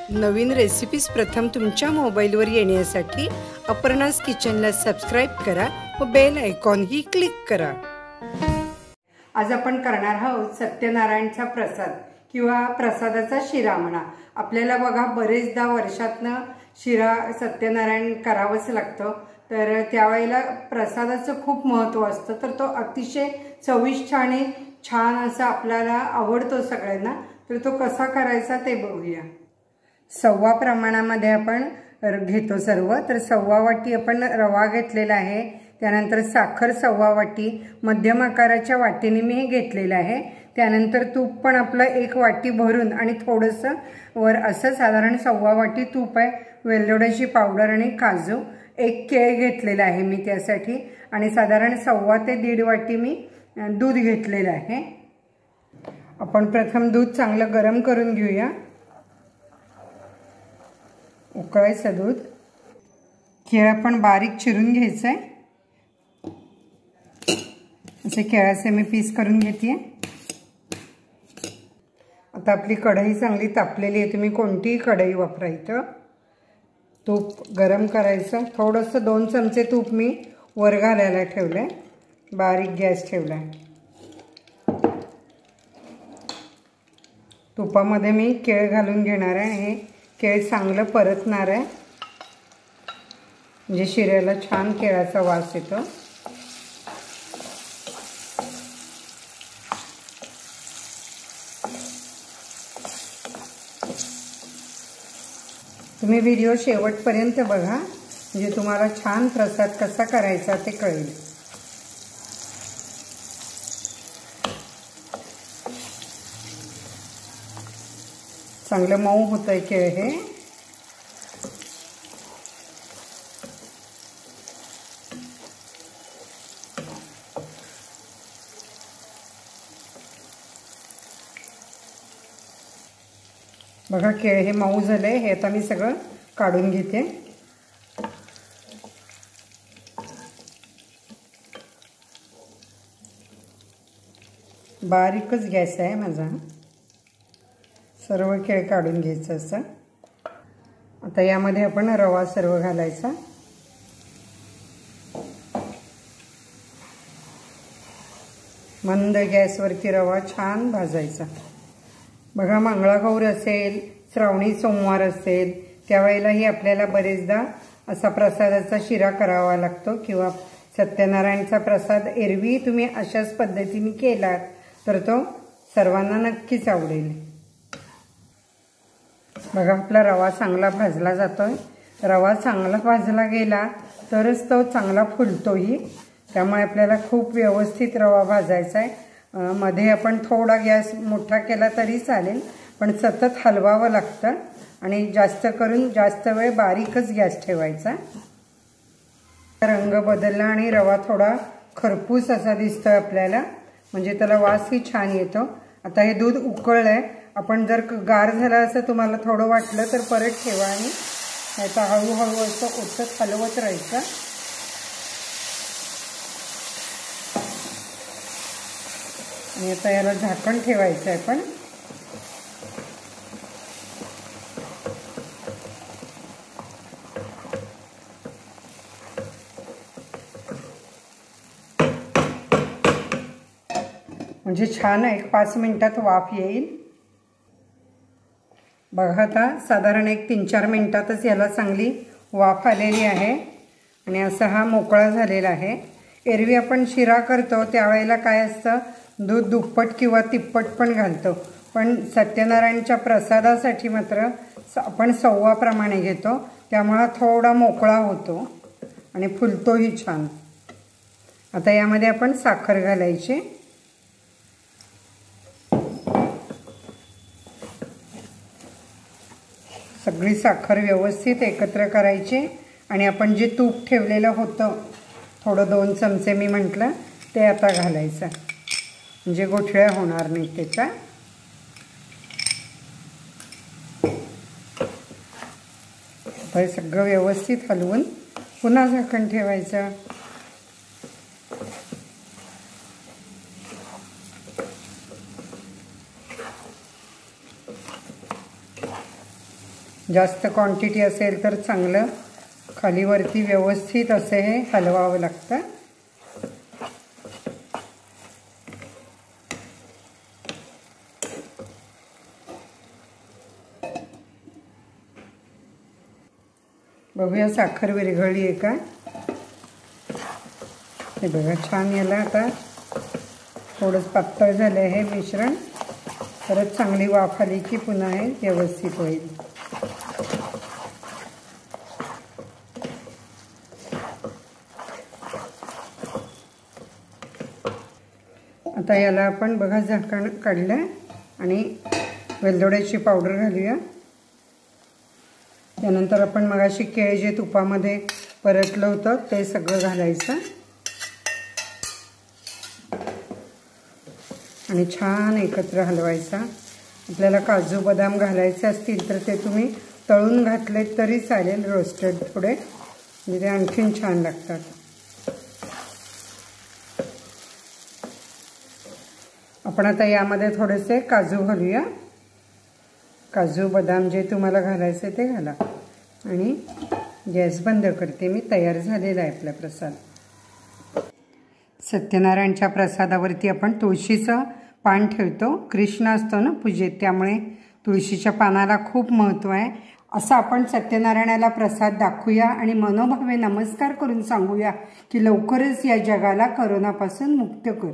नवीन recipes प्रथम तुमच्या मोबाईलवर येण्यासाठी अपर्णास किचनला सबस्क्राइब करा व बेल आयकॉन ही क्लिक करा। आज आपण करणार आहोत सत्यनारायणचा प्रसाद किंवा प्रसादाचा शिरा म्हणा। आपल्याला बघा बरेचदा वर्षातनं शिरा सत्यनारायण करावंच लागतं, तर त्यावेळेला प्रसादाचं खूप महत्त्व असतं, तर तो अतिशय चविष्ट आणि छान असा आपल्याला आवडतो सगळ्यांना। तर तो कसा करायचा ते बघूया। सव्वा प्रमाणामध्ये आपण घेतो सर्व, तर सव्वा वाटी आपण रवा घेतलेला आहे, त्यानंतर साखर सव्वा वाटी, मध्यम आकाराच्या वाटीने मी हे घेतलेलं आहे। त्यानंतर तूप पण आपलं एक वाटी भरून आणि थोडंसं वर असं साधारण सव्वा वाटी तूप आहे, वेलदोड्याची पावडर आणि काजू, एक केळ घेतलेला आहे मी त्यासाठी, आणि साधारण सव्वा ते दीड वाटी मी दूध घेतलेलं आहे। आपण प्रथम दूध चांगलं गरम करून घेऊया। उकळायचं दूध, केळ पण बारीक चिरून घ्यायचं आहे, असे केळाचे मी पीस करून घेते। आता आपली कढई चांगली तापलेली आहे, तुम्ही कोणतीही कढई वापरा। इथं तूप गरम करायचं, थोडंसं 2 चमचे तूप मी वर घालायला ठेवलंय, बारीक गॅस ठेवलाय। तुपामध्ये मी केळ घालून घेणार आहे, हे केळ चांगलं परतणार आहे, म्हणजे शिऱ्याला छान केळाचा वास येतो। तुम्ही व्हिडिओ शेवटपर्यंत बघा, म्हणजे तुम्हाला छान प्रसाद कसा करायचा ते कळेल। चांगलं मऊ होतंय केळ हे। बघा केळ हे मऊ झालंय, हे आता मी सगळं काढून घेते। बारीकच गॅस आहे माझा, सर्व केळ काढून घ्यायचं असं। आता यामध्ये आपण रवा सर्व घालायचा, मंद गॅसवरती रवा छान भाजायचा। बघा मंगळागौर असेल, श्रावणी सोमवार असेल, त्यावेळेलाही आपल्याला बरेचदा असा प्रसादाचा शिरा करावा लागतो, किंवा सत्यनारायणचा प्रसाद एरवी तुम्ही अशाच पद्धतीने केलात तर तो सर्वांना नक्कीच आवडेल। बघा आपला रवा चांगला भाजला जातोय, रवा चांगला भाजला गेला तरच तो चांगला फुलतोही, त्यामुळे आपल्याला खूप व्यवस्थित रवा भाजायचा आहे। मध्ये आपण थोडा गॅस मोठा केला तरी चालेल, पण सतत हलवावं लागतं, आणि जास्त करून जास्त वेळ बारीकच गॅस ठेवायचा। रंग बदलला आणि रवा थोडा खरपूस असा दिसतोय आपल्याला, म्हणजे त्याला वासही छान येतो। आता हे दूध उकळलंय, आपण जर गार झालं असं तुम्हाला थोडं वाटलं तर परत ठेवा, आणि आता हळूहळू असं ओतत हलवत राहायचं। आणि आता याला झाकण ठेवायचं आहे पण। म्हणजे छान 1-5 मिनिटात वाफ येईल। बघा आता साधारण 1-3-4 मिनिटातच याला चांगली वाफ आलेली आहे, आणि असा हा मोकळा झालेला आहे। एरवी आपण शिरा करतो त्यावेळेला काय असतं, दूध दुप्पट किंवा तिप्पट पण घालतो, पण सत्यनारायणच्या प्रसादासाठी मात्र आपण सव्वा प्रमाणे घेतो, त्यामुळे थोडा मोकळा होतो आणि फुलतोही छान। आता यामध्ये आपण साखर घालायची, सगळी साखर व्यवस्थित एकत्र करायची, आणि आपण जे तूप ठेवलेलं होतं थोडं 2 चमचे मी म्हटलं ते आता घालायचं, म्हणजे गोठळ्या होणार नाही त्याच्या। हे सगळं व्यवस्थित हलवून पुन्हा झाकण ठेवायचं। जास्त क्वांटिटी असेल तर चांगलं खालीवरती व्यवस्थित असे हे हलवावं लागतं. बघूया साखर विरघळली आहे का. हे बघा छान. याला आता थोडंच पातळ झालं आहे हे मिश्रण. परत चांगली वाफ आली की पुन्हा हे व्यवस्थित होईल. आता याला आपण बघा झाकण काढलं आणि वेलदोड्याची पावडर घालूया. त्यानंतर आपण मगाशी केळ जे तुपामध्ये परतलं होतं ते सगळं घालायचं आणि छान एकत्र हलवायचा. आपल्याला काजू बदाम घालायचे असतील तर ते तुम्ही तळून घातलेत तरी चालेल, रोस्टेड थोडे, म्हणजे ते आणखीन छान लागतात. आपण आता यामध्ये थोडेसे काजू घालूया. काजू बदाम जे तुम्हाला घालायचे ते घाला आणि गॅस बंद करते मी. तयार झालेला आहे आपला प्रसाद. सत्यनारायणच्या प्रसादावरती आपण तुळशीचं पान ठेवतो. कृष्ण असतो ना पूजेत, त्यामुळे तुळशीच्या पानाला खूप महत्त्व आहे. असं आपण सत्यनारायणाला प्रसाद दाखवूया आणि मनोभावे नमस्कार करून सांगूया की लवकरच या जगाला करोनापासून मुक्त कर.